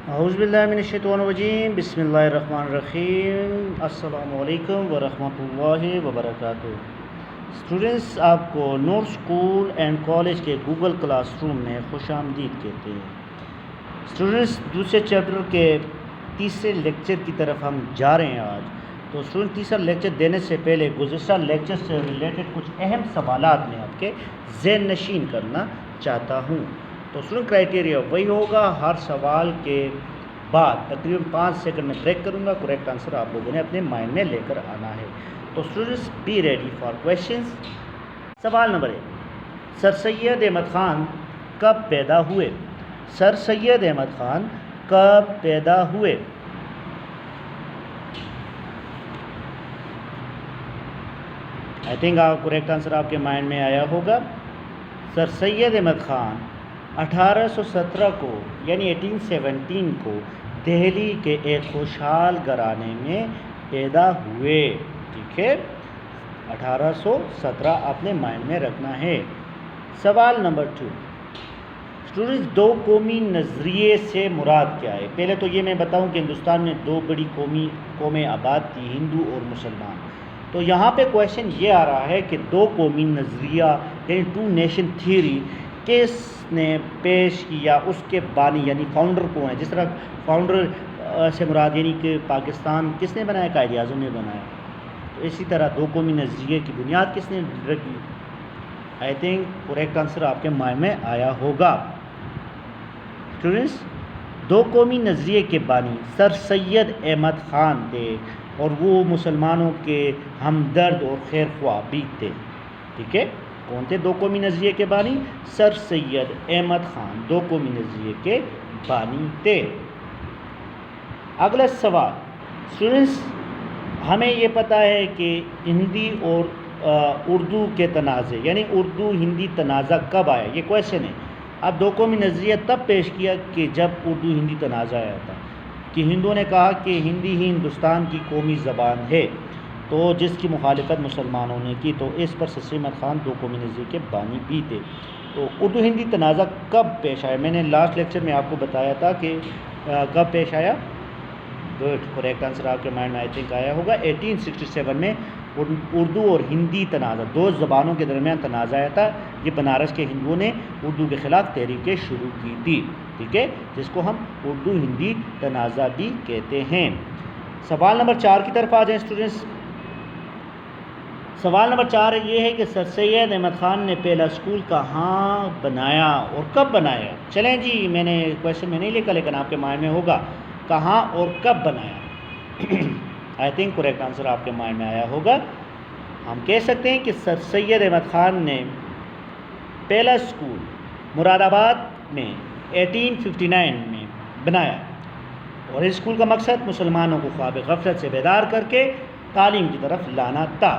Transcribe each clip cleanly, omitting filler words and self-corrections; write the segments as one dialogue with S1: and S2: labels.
S1: اعوذ باللہ من الشیطان الرجیم، بسم اللہ الرحمن الرحیم، السلام علیکم ورحمۃ اللہ وبرکاتہ۔ اسٹوڈنٹس، آپ کو نور اسکول اینڈ کالج کے گوگل کلاس روم میں خوش آمدید کہتے ہیں۔ اسٹوڈنٹس، دوسرے چیپٹر کے تیسرے لیکچر کی طرف ہم جا رہے ہیں آج۔ تو اسٹوڈنٹ، تیسرا لیکچر دینے سے پہلے گزشتہ لیکچر سے ریلیٹڈ کچھ اہم سوالات میں آپ کے ذہن نشین کرنا چاہتا ہوں۔ تو اسٹوڈنٹ، کرائٹیریا وہی ہوگا، ہر سوال کے بعد تقریباً 5 سیکنڈ میں بریک کروں گا، کریکٹ آنسر آپ لوگوں نے اپنے مائنڈ میں لے کر آنا ہے۔ تو students, be ready for questions. سوال نمبر 1، سر سید احمد خان کب پیدا ہوئے؟ سر سید احمد خان کب پیدا ہوئے؟ آئی تھنک کریکٹ آنسر آپ کے مائنڈ میں آیا ہوگا۔ سر سید احمد خان 1817 کو یعنی 1817 کو دہلی کے ایک خوشحال گھرانے میں پیدا ہوئے۔ ٹھیک ہے، 1817 آپ نے مائنڈ میں رکھنا ہے۔ سوال نمبر 2، اسٹوڈنٹس، دو قومی نظریے سے مراد کیا ہے؟ پہلے تو یہ میں بتاؤں کہ ہندوستان میں دو بڑی قومیں آباد تھی، ہندو اور مسلمان۔ تو یہاں پہ کویشچن یہ آ رہا ہے کہ دو قومی نظریہ یعنی 2 نیشن تھیوری کس نے پیش کیا، اس کے بانی یعنی فاؤنڈر کون ہے؟ جس طرح فاؤنڈر سے مراد یعنی کہ پاکستان کس نے بنایا؟ قائد اعظم نے بنایا۔ تو اسی طرح دو قومی نظریے کی بنیاد کس نے رکھی؟ آئی تھنک کریکٹ آنسر آپ کے مائنڈ میں آیا ہوگا۔ اسٹوڈنٹس، دو قومی نظریے کے بانی سر سید احمد خان تھے اور وہ مسلمانوں کے ہمدرد اور خیر خواہ بھی تھے۔ ٹھیک ہے، کون تھے دو قومی نظریے کے بانی؟ سر سید احمد خان دو قومی نظریے کے بانی تھے۔ اگلا سوال، اسٹوڈنٹس، ہمیں یہ پتہ ہے کہ ہندی اور اردو کے تنازع یعنی اردو ہندی تنازع کب آیا؟ یہ کویشچن ہے۔ اب دو قومی نظریہ تب پیش کیا کہ جب اردو ہندی تنازع آیا تھا، کہ ہندوؤں نے کہا کہ ہندی ہی ہندوستان کی قومی زبان ہے، تو جس کی مخالفت مسلمانوں نے کی۔ تو اس پر سر سید احمد خان دو قومی نظریے کے بانی بھی تھے۔ تو اردو ہندی تنازع کب پیش آیا؟ میں نے لاسٹ لیکچر میں آپ کو بتایا تھا کہ کب پیش آیا۔ گڈ، کریکٹ آنسر آپ کے مائنڈ میں آئی تھنک آیا ہوگا۔ 1867 میں اردو اور ہندی تنازع، دو زبانوں کے درمیان تنازع آیا تھا۔ یہ بنارس کے ہندوؤں نے اردو کے خلاف تحریکیں شروع کی تھی، ٹھیک ہے، جس کو ہم اردو ہندی تنازع بھی کہتے ہیں۔ سوال نمبر 4 کی طرف آ جائیں اسٹوڈنٹس۔ سوال نمبر 4 یہ ہے کہ سر سید احمد خان نے پہلا اسکول کہاں بنایا اور کب بنایا؟ چلیں جی، میں نے کویشچن میں نہیں لکھا لیکن آپ کے مائنڈ میں ہوگا، کہاں اور کب بنایا؟ آئی تھنک کریکٹ آنسر آپ کے مائنڈ میں آیا ہوگا۔ ہم کہہ سکتے ہیں کہ سر سید احمد خان نے پہلا اسکول مراد آباد میں 1859 میں بنایا، اور اس اسکول کا مقصد مسلمانوں کو خواب غفلت سے بیدار کر کے تعلیم کی طرف لانا تھا۔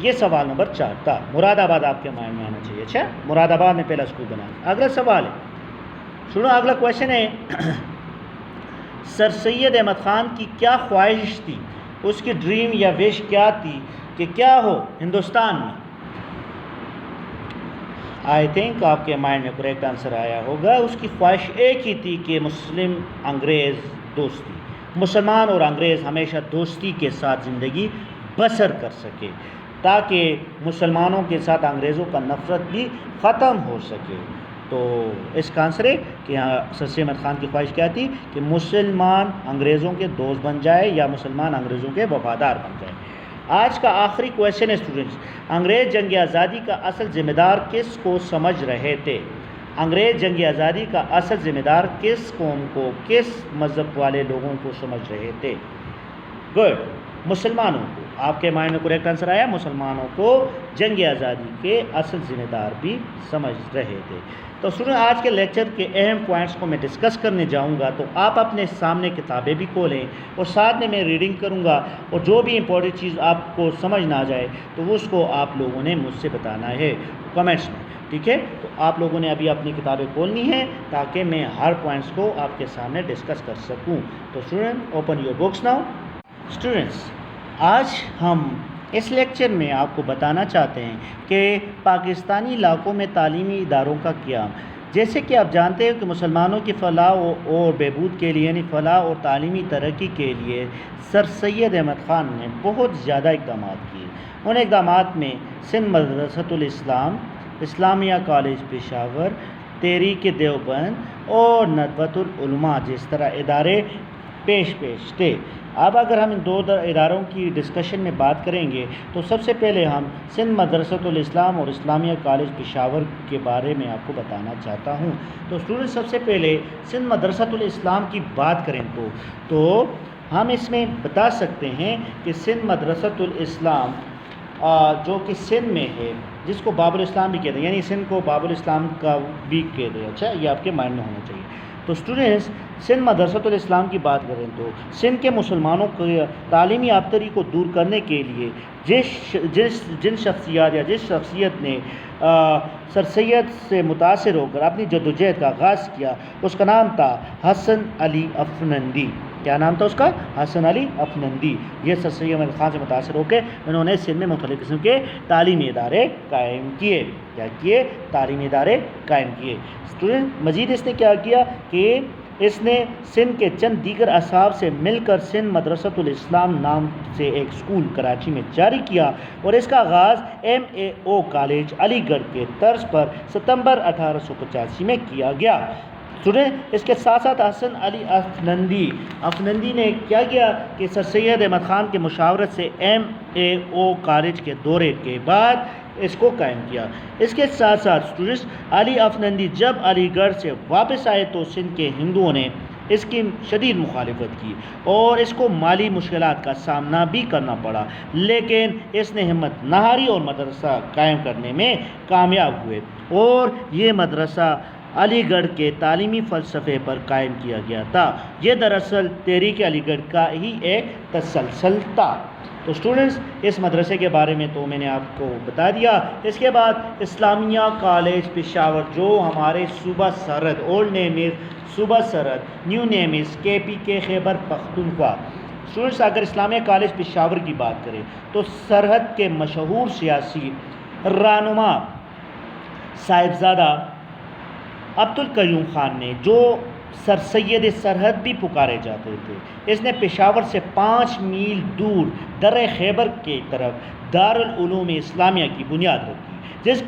S1: یہ سوال نمبر 4 تھا۔ مراد آباد آپ کے مائنڈ میں آنا چاہیے۔ اچھا، مراد آباد میں پہلا اسکول بنایا۔ اگلا سوال ہے، سنو، اگلا کویشچن ہے، سر سید احمد خان کی کیا خواہش تھی؟ اس کی ڈریم یا وش کیا تھی کہ کیا ہو ہندوستان میں؟ آئی تھنک آپ کے مائنڈ میں کریکٹ آنسر آیا ہوگا۔ اس کی خواہش ایک ہی تھی کہ مسلم انگریز دوستی، مسلمان اور انگریز ہمیشہ دوستی کے ساتھ زندگی بسر کر سکے، تاکہ مسلمانوں کے ساتھ انگریزوں کا نفرت بھی ختم ہو سکے۔ تو اس کا آنسر ہے کہ سر سید احمد خان کی خواہش کیا تھی کہ مسلمان انگریزوں کے دوست بن جائے یا مسلمان انگریزوں کے وفادار بن جائے۔ آج کا آخری کویشچن ہے اسٹوڈنٹس، انگریز جنگ آزادی کا اصل ذمہ دار کس کو سمجھ رہے تھے؟ انگریز جنگ آزادی کا اصل ذمہ دار کس قوم کو، کس مذہب والے لوگوں کو سمجھ رہے تھے؟ گڈ، مسلمانوں کو۔ آپ کے مائنڈ میں کریکٹ آنسر آیا، مسلمانوں کو جنگ آزادی کے اصل ذمہ دار بھی سمجھ رہے تھے۔ تو اسٹوڈنٹ، آج کے لیکچر کے اہم پوائنٹس کو میں ڈسکس کرنے جاؤں گا، تو آپ اپنے سامنے کتابیں بھی کھولیں اور ساتھ میں ریڈنگ کروں گا، اور جو بھی امپورٹنٹ چیز آپ کو سمجھ نہ آ جائے تو اس کو آپ لوگوں نے مجھ سے بتانا ہے کمنٹس میں، ٹھیک ہے؟ تو آپ لوگوں نے ابھی اپنی کتابیں کھولنی ہیں تاکہ میں ہر پوائنٹس کو آپ کے سامنے ڈسکس کر سکوں۔ تو student, open your books now. Students, آج ہم اس لیکچر میں آپ کو بتانا چاہتے ہیں کہ پاکستانی علاقوں میں تعلیمی اداروں کا قیام جیسے کہ آپ جانتے ہیں کہ مسلمانوں کی فلاح اور بہبود کے لیے، یعنی فلاح اور تعلیمی ترقی کے لیے سر سید احمد خان نے بہت زیادہ اقدامات کیے۔ ان اقدامات میں سندھ مدرسۃ الاسلام، اسلامیہ کالج پشاور، تحریک دیوبند اور ندوۃ العلماء جس طرح ادارے پیش تھے۔ اب اگر ہم ان دو اداروں کی ڈسکشن میں بات کریں گے تو سب سے پہلے ہم سندھ مدرسۃ الاسلام اور اسلامیہ کالج پشاور کے بارے میں آپ کو بتانا چاہتا ہوں۔ تو اسٹوڈنٹ سب سے پہلے سندھ مدرسۃ الاسلام کی بات کریں تو ہم اس میں بتا سکتے ہیں کہ سندھ مدرسۃ الاسلام جو کہ سندھ میں ہے، جس کو باب الاسلام بھی کہتے ہیں، یعنی سندھ کو باب الاسلام کا بھی کہتے ہیں۔ اچھا، یہ آپ کے مائنڈ میں ہونا چاہیے۔ تو اسٹوڈنٹس سندھ مدرسۃ الاسلام کی بات کریں تو سندھ کے مسلمانوں کے تعلیمی آبتری کو دور کرنے کے لیے جن شخصیت نے سر سید سے متاثر ہو کر اپنی جدوجہد کا آغاز کیا، اس کا نام تھا حسن علی افندی۔ کیا نام تھا اس کا؟ حسن علی افندی۔ یہ سر سید احمد خان سے متاثر ہو کے انہوں نے سندھ میں مختلف قسم کے تعلیمی ادارے قائم کیے۔ کیا کیے؟ تعلیمی ادارے قائم کیے۔ اسٹوڈنٹ مزید اس نے کیا کیا کہ اس نے سندھ کے چند دیگر اصحاب سے مل کر سندھ مدرسۃ الاسلام نام سے ایک اسکول کراچی میں جاری کیا، اور اس کا آغاز MAO کالج علی گڑھ کے طرز پر ستمبر 1885 میں کیا گیا۔ اسٹوڈنٹ اس کے ساتھ ساتھ حسن علی افندی نے کیا کیا کہ سر سید احمد خان کے مشاورت سے MAO کالج کے دورے کے بعد اس کو قائم کیا۔ اس کے ساتھ ساتھ اسٹوڈنٹس علی افندی جب علی گڑھ سے واپس آئے تو سندھ کے ہندوؤں نے اس کی شدید مخالفت کی اور اس کو مالی مشکلات کا سامنا بھی کرنا پڑا، لیکن اس نے ہمت نہ ہاری اور مدرسہ قائم کرنے میں کامیاب ہوئے، اور یہ مدرسہ علی گڑھ کے تعلیمی فلسفے پر قائم کیا گیا تھا۔ یہ دراصل تحریک علی گڑھ کا ہی ایک تسلسل تھا۔ تو اسٹوڈنٹس اس مدرسے کے بارے میں تو میں نے آپ کو بتا دیا۔ اس کے بعد اسلامیہ کالج پشاور، جو ہمارے صوبہ سرحد، اولڈ نیم از صوبہ سرحد، نیو نیم از KPK خیبر پختونخوا۔ اسٹوڈنٹس اگر اسلامیہ کالج پشاور کی بات کریں تو سرحد کے مشہور سیاسی رہنما صاحبزادہ عبدالقیوم خان نے، جو سر سید سرحد بھی پکارے جاتے تھے، اس نے پشاور سے 5 میل دور درہ خیبر کی طرف دارالعلوم اسلامیہ کی بنیاد رکھی، جس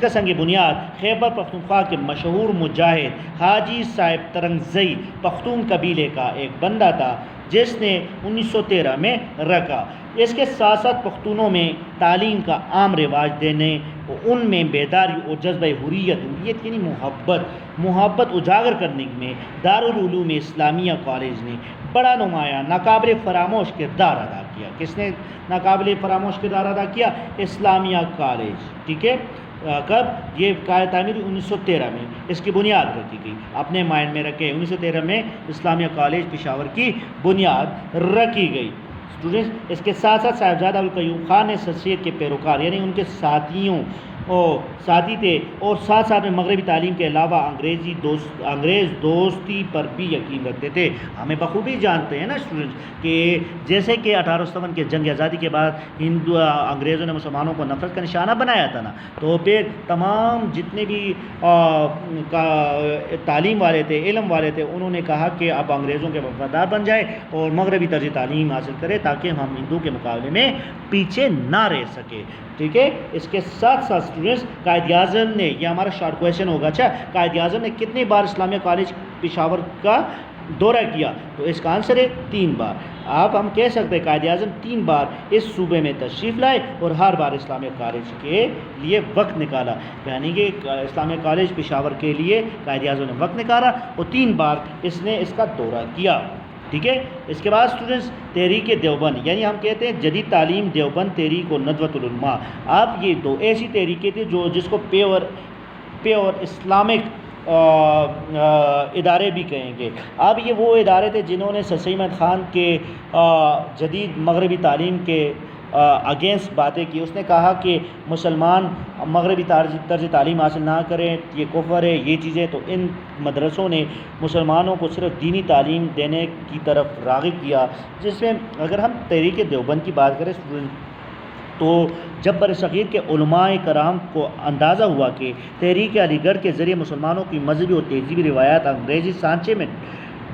S1: کا سنگ بنیاد خیبر پختونخوا کے مشہور مجاہد حاجی صاحب ترنگزئی پختون قبیلے کا ایک بندہ تھا، جس نے 1913 میں رکھا۔ اس کے ساتھ ساتھ پختونوں میں تعلیم کا عام رواج دینے، ان میں بیداری اور جذبہ حریت یعنی محبت اجاگر کرنے میں دارالعلوم اسلامیہ کالج نے بڑا نمایاں ناقابل فراموش کردار ادا کیا۔ کس نے ناقابل فراموش کردار ادا کیا؟ اسلامیہ کالج۔ ٹھیک ہے، کب؟ یہ تعمیر 1913 میں اس کی بنیاد رکھی گئی۔ اپنے مائنڈ میں رکھے 1913 میں اسلامیہ کالج پشاور کی بنیاد رکھی گئی۔ اسٹوڈنٹس اس کے ساتھ ساتھ صاحبزادہ عبدالقیوم خان نے سر سید کے پیروکار یعنی ان کے ساتھی تھے، اور ساتھ میں مغربی تعلیم کے علاوہ انگریز دوستی پر بھی یقین رکھتے تھے۔ ہمیں بخوبی جانتے ہیں نا اسٹوڈنٹس کہ جیسے کہ 1857 کے جنگ آزادی کے بعد انگریزوں نے مسلمانوں کو نفرت کا نشانہ بنایا تھا نا، تو پھر تمام جتنے بھی تعلیم والے تھے، علم والے تھے، انہوں نے کہا کہ اب انگریزوں کے وفادار بن جائے اور مغربی طرز تعلیم حاصل کرے تاکہ ہم ہندو کے مقابلے میں پیچھے نہ رہ سکے۔ ٹھیک ہے، اس کے ساتھ ساتھ اسٹوڈنٹس قائد اعظم نے، یہ ہمارا شارٹ کویشچن ہوگا، اچھا قائد اعظم نے کتنی بار اسلامیہ کالج پشاور کا دورہ کیا؟ تو اس کا آنسر ہے 3 بار۔ آپ ہم کہہ سکتے ہیں قائد اعظم 3 بار اس صوبے میں تشریف لائے اور ہر بار اسلامیہ کالج کے لیے وقت نکالا، یعنی کہ اسلامیہ کالج پشاور کے لیے قائد اعظم نے وقت نکالا اور 3 بار اس نے اس کا دورہ کیا۔ ٹھیک ہے، اس کے بعد اسٹوڈنٹس تحریک دیوبند، یعنی ہم کہتے ہیں جدید تعلیم دیوبند تحریک اور ندوۃ العلماء۔ اب یہ 2 ایسی تحریکیں تھیں جس کو پیور اسلامک ادارے بھی کہیں گے۔ اب یہ وہ ادارے تھے جنہوں نے سر سید احمد خان کے جدید مغربی تعلیم کے اگینسٹ باتیں کی۔ اس نے کہا کہ مسلمان مغربی طرز تعلیم حاصل نہ کریں، یہ کفر ہے، یہ چیزیں۔ تو ان مدرسوں نے مسلمانوں کو صرف دینی تعلیم دینے کی طرف راغب کیا، جس میں اگر ہم تحریک دیوبند کی بات کریں تو جب برصغیر کے علماء کرام کو اندازہ ہوا کہ تحریک علی گڑھ کے ذریعے مسلمانوں کی مذہبی اور تہذیبی روایات انگریزی سانچے میں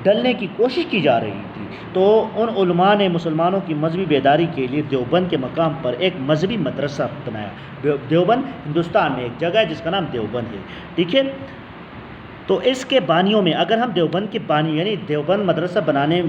S1: ڈلنے کی کوشش کی جا رہی تھی، تو ان علماء نے مسلمانوں کی مذہبی بیداری کے لیے دیوبند کے مقام پر ایک مذہبی مدرسہ بنایا۔ دیوبند ہندوستان میں ایک جگہ ہے جس کا نام دیوبند ہے، ٹھیک ہے۔ تو اس کے بانیوں میں اگر ہم دیوبند کے بانی یعنی دیوبند مدرسہ بنانے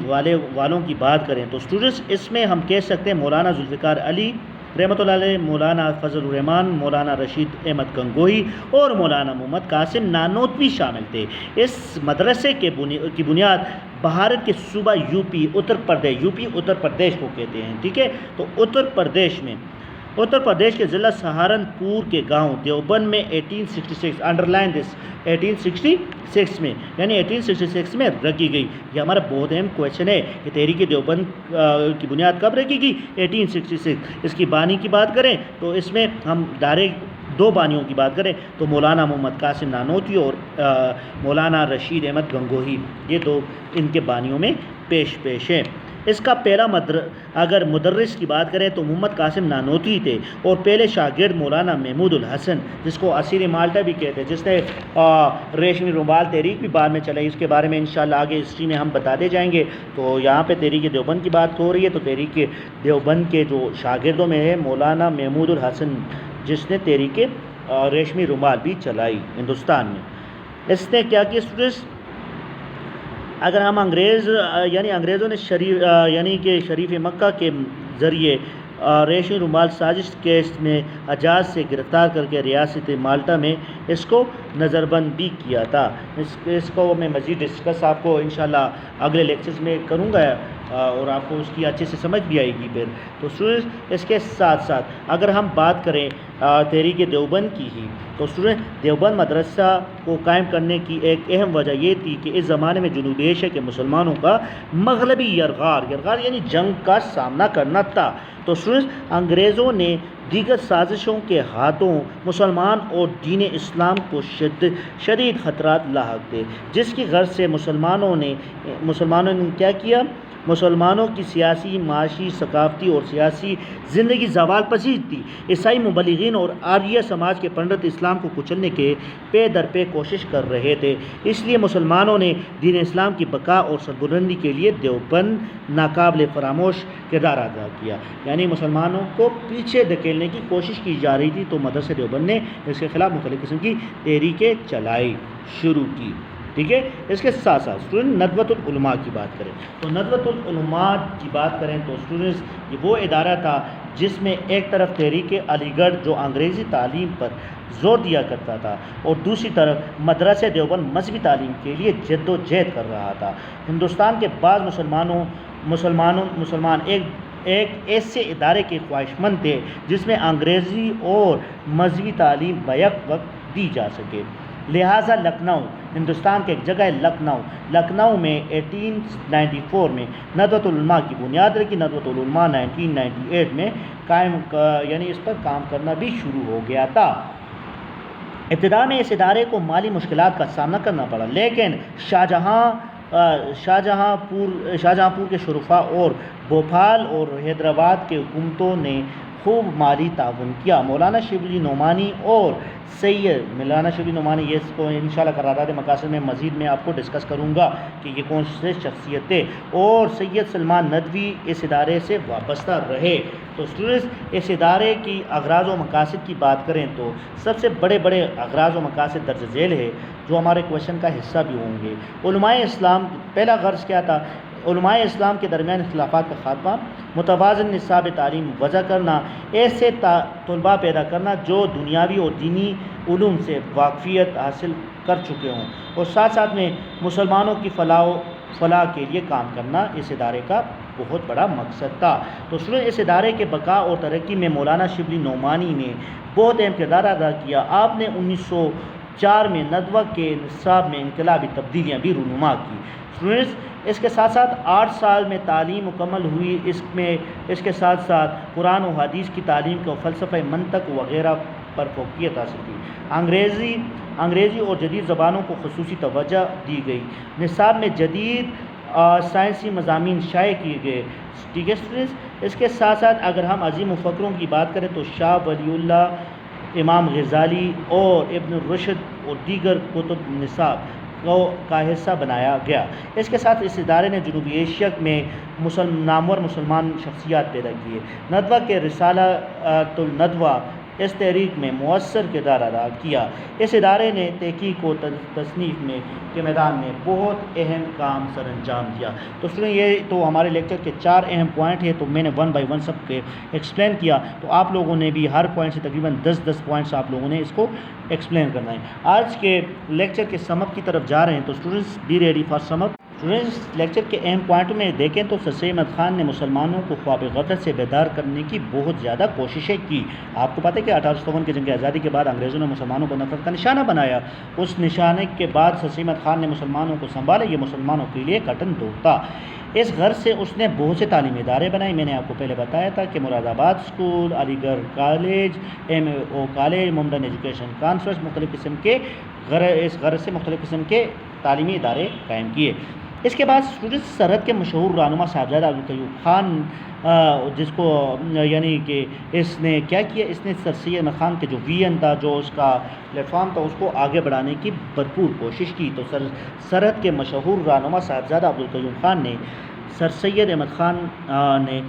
S1: والوں کی بات کریں تو اسٹوڈنٹس اس میں ہم کہہ سکتے ہیں مولانا ذوالفقار علی رحمۃ اللہ علیہ، مولانا فضل الرحمان، مولانا رشید احمد گنگوہی اور مولانا محمد قاسم نانوتوی شامل تھے۔ اس مدرسے کی بنیاد بھارت کے صوبہ یو پی اتر پردیش کو کہتے ہیں، ٹھیک ہے۔ تو اتر پردیش کے ضلع سہارنپور کے گاؤں دیوبند میں 1866 انڈرلائن دس 1866 میں یعنی 1866 میں رکھی گئی۔ یہ ہمارا بہت اہم کویشچن ہے کہ تحریک دیوبند کی بنیاد کب رکھی گئی؟ 1866۔ اس کی بانی کی بات کریں تو اس میں ہم ڈائریکٹ دو بانیوں کی بات کریں تو مولانا محمد قاسم نانوتوی اور مولانا رشید احمد گنگوہی، یہ دو ان کے بانیوں میں پیش ہیں۔ اس کا پہلا اگر مدرس کی بات کریں تو محمد قاسم نانوتوی تھے اور پہلے شاگرد مولانا محمود الحسن، جس کو اسیر مالٹا بھی کہتے ہیں، جس نے ریشمی رومال تحریک بھی بعد میں چلائی، اس کے بارے میں انشاءاللہ آگے ہسٹری میں ہم بتاتے جائیں گے۔ تو یہاں پہ تحریک دیوبند کی بات ہو رہی ہے، تو تحریک دیوبند کے جو شاگردوں میں ہے مولانا محمود الحسن، جس نے تحریک ریشمی رومال بھی چلائی ہندوستان میں۔ اس نے کیا کیا اسٹوڈنٹس؟ اگر ہم انگریزوں نے شریف مکہ کے ذریعے ریشمی رومال سازش کیس میں حجاز سے گرفتار کر کے ریاست مالٹا میں اس کو نظر بند بھی کیا تھا۔ اس کو میں مزید ڈسکس آپ کو انشاءاللہ اگلے لیکچرز میں کروں گا اور آپ کو اس کی اچھے سے سمجھ بھی آئے گی پھر۔ تو اسٹوڈنٹس اس کے ساتھ ساتھ اگر ہم بات کریں تحریک دیوبند کی ہی تو اسٹوڈنٹ دیوبند مدرسہ کو قائم کرنے کی ایک اہم وجہ یہ تھی کہ اس زمانے میں جنوبی ایشیا کے مسلمانوں کا مغربی یرغار یعنی جنگ کا سامنا کرنا تھا۔ تو اسٹوڈنٹس انگریزوں نے دیگر سازشوں کے ہاتھوں مسلمان اور دین اسلام کو شدید خطرات لاحق تھے، جس کی غرض سے مسلمانوں نے کیا کیا؟ مسلمانوں کی سیاسی، معاشی، ثقافتی اور سیاسی زندگی زوال پذیر تھی۔ عیسائی مبلغین اور آریہ سماج کے پنڈت اسلام کو کچلنے کے پے در پے کوشش کر رہے تھے، اس لیے مسلمانوں نے دین اسلام کی بقا اور سربلندی کے لیے دیوبند ناقابل فراموش کردار ادا کیا۔ یعنی مسلمانوں کو پیچھے دھکیلنے کی کوشش کی جا رہی تھی، تو مدرسہ دیوبند نے اس کے خلاف مختلف قسم کی تحریکیں شروع کی، ٹھیک ہے۔ اس کے ساتھ ساتھ اسٹوڈنٹ ندوۃ العلماء کی بات کریں تو ندوۃ العلماء کی بات کریں تو اسٹوڈنٹس یہ وہ ادارہ تھا جس میں ایک طرف تحریک علی گڑھ جو انگریزی تعلیم پر زور دیا کرتا تھا اور دوسری طرف مدرسہ دیوبند مذہبی تعلیم کے لیے جد و جہد کر رہا تھا۔ ہندوستان کے بعض مسلمان ایک ایسے ادارے کے خواہشمند تھے جس میں انگریزی اور مذہبی تعلیم بیک وقت دی جا سکے، لہٰذا لکھنؤ، ہندوستان کے ایک جگہ ہے لکھنؤ میں 1894 میں ندوۃ العلماء کی بنیاد رکھی۔ ندوۃ العلماء 1998 میں اس پر کام کرنا بھی شروع ہو گیا تھا۔ ابتدا میں اس ادارے کو مالی مشکلات کا سامنا کرنا پڑا، لیکن شاہجہاں پور کے شرفاء اور بھوپال اور حیدرآباد کے حکومتوں نے خوب مالی تعاون کیا۔ مولانا شبلی نعمانی یہ اس کو انشاءاللہ قرارداد مقاصد میں مزید میں آپ کو ڈسکس کروں گا کہ یہ کون سے شخصیت تھے، اور سید سلمان ندوی اس ادارے سے وابستہ رہے۔ تو اسٹوڈنٹس اس ادارے کی اغراض و مقاصد کی بات کریں تو سب سے بڑے اغراض و مقاصد درج ذیل ہے جو ہمارے کویشچن کا حصہ بھی ہوں گے۔ علماء اسلام پہلا غرض کیا تھا؟ علماء اسلام کے درمیان اختلافات کا خاتمہ، متوازن نصاب تعلیم وضع کرنا، ایسے طلباء پیدا کرنا جو دنیاوی اور دینی علوم سے واقفیت حاصل کر چکے ہوں، اور ساتھ میں مسلمانوں کی فلاح کے لیے کام کرنا اس ادارے کا بہت بڑا مقصد تھا۔ تو اس ادارے کے بقا اور ترقی میں مولانا شبلی نعمانی نے بہت اہم کردار ادا کیا۔ آپ نے 1904 میں ندوہ کے نصاب میں انقلابی تبدیلیاں بھی رونما کی۔ اسٹوڈنٹس اس کے ساتھ 8 سال میں تعلیم مکمل ہوئی۔ اس کے ساتھ قرآن و حدیث کی تعلیم کو فلسفہ منطق وغیرہ پر فوقیت حاصل کی۔ انگریزی اور جدید زبانوں کو خصوصی توجہ دی گئی۔ نصاب میں جدید سائنسی مضامین شائع کیے گئے. ٹھیک ہے اسٹوڈنٹس، اس کے ساتھ ساتھ اگر ہم عظیم مفکروں کی بات کریں تو شاہ ولی اللہ، امام غزالی اور ابن رشد اور دیگر کتب نصاب کا حصہ بنایا گیا. اس کے ساتھ اس ادارے نے جنوبی ایشیا میں نامور مسلمان شخصیات پیدا کیے. ندوہ کے رسالۃ الندوہ اس تحریک میں مؤثر کردار ادا کیا. اس ادارے نے تحقیق و تصنیف کے میدان میں بہت اہم کام سر انجام دیا. تو اسٹوڈنٹ یہ تو ہمارے لیکچر کے 4 اہم پوائنٹ ہیں، تو میں نے 1 بائی 1 سب کے ایکسپلین کیا. تو آپ لوگوں نے بھی ہر پوائنٹ سے تقریباً 10 پوائنٹس آپ لوگوں نے اس کو ایکسپلین کرنا ہے. آج کے لیکچر کے سم اپ کی طرف جا رہے ہیں، تو students be ready for sum up. Students lecture کے اہم پوائنٹ میں دیکھیں تو سر سید احمد خان نے مسلمانوں کو خواب غفلت سے بیدار کرنے کی بہت زیادہ کوششیں کی. آپ کو پتہ ہے کہ 1857 کی جنگ آزادی کے بعد انگریزوں نے مسلمانوں کو نفرت کا نشانہ بنایا. اس نشانے کے بعد سر سید احمد خان نے مسلمانوں کو سنبھالا. یہ مسلمانوں کے لیے کٹن دور تھا. اس غرض سے اس نے بہت سے تعلیمی ادارے بنائے. میں نے آپ کو پہلے بتایا تھا کہ مراد آباد school, Aligarh college, MAO college, Mohammedan education conference, اس غرض سے مختلف قسم کے تعلیمی ادارے قائم کیے. اس کے بعد اسٹوڈنٹس سرحد کے مشہور رہنما صاحبزادہ عبدالقیوم خان، جس کو یعنی کہ اس نے کیا کیا، اس نے سر سید احمد خان کے جو ویژن تھا، جو اس کا پلیٹ فارم تھا، اس کو آگے بڑھانے کی بھرپور کوشش کی. تو سرحد کے مشہور رہنما صاحبزادہ عبدالقیوم خان نے سر سید احمد خان نے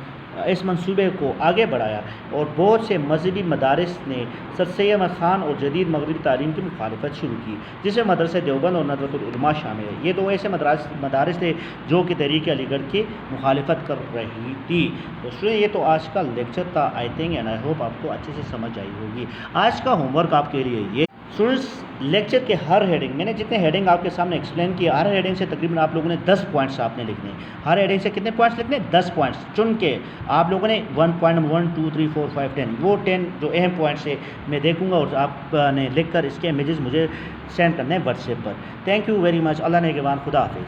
S1: اس منصوبے کو آگے بڑھایا اور بہت سے مذہبی مدارس نے سر سید احمد خان اور جدید مغربی تعلیم کی مخالفت شروع کی، جس میں مدرسہ دیوبند اور ندوۃ العلماء شامل ہے. یہ دو ایسے مدارس تھے جو کہ تحریک علی گڑھ کی مخالفت کر رہی تھی. تو یہ تو آج کا لیکچر تھا. I think and I hope آپ کو اچھے سے سمجھ آئی ہوگی. آج کا ہوم ورک آپ کے لیے یہ اسٹوڈنٹس، لیکچر کے ہر ہیڈنگ، میں نے جتنے ہیڈنگ آپ کے سامنے ایکسپلین کیا، ہر ہیڈنگ سے تقریباً آپ لوگوں نے 10 پوائنٹس آپ نے لکھنے ہیں. ہر ہیڈنگ سے کتنے پوائنٹس لکھنے ہیں؟ 10 پوائنٹس چن کے آپ لوگوں نے 1.1 2 3 4 5 10 وہ 10 جو اہم پوائنٹس ہے میں دیکھوں گا، اور آپ نے لکھ کر اس کے امیجز مجھے سینڈ کرنے ہیں واٹس ایپ پر. Thank you very much. اللہ نگہبان. خدا حافظ.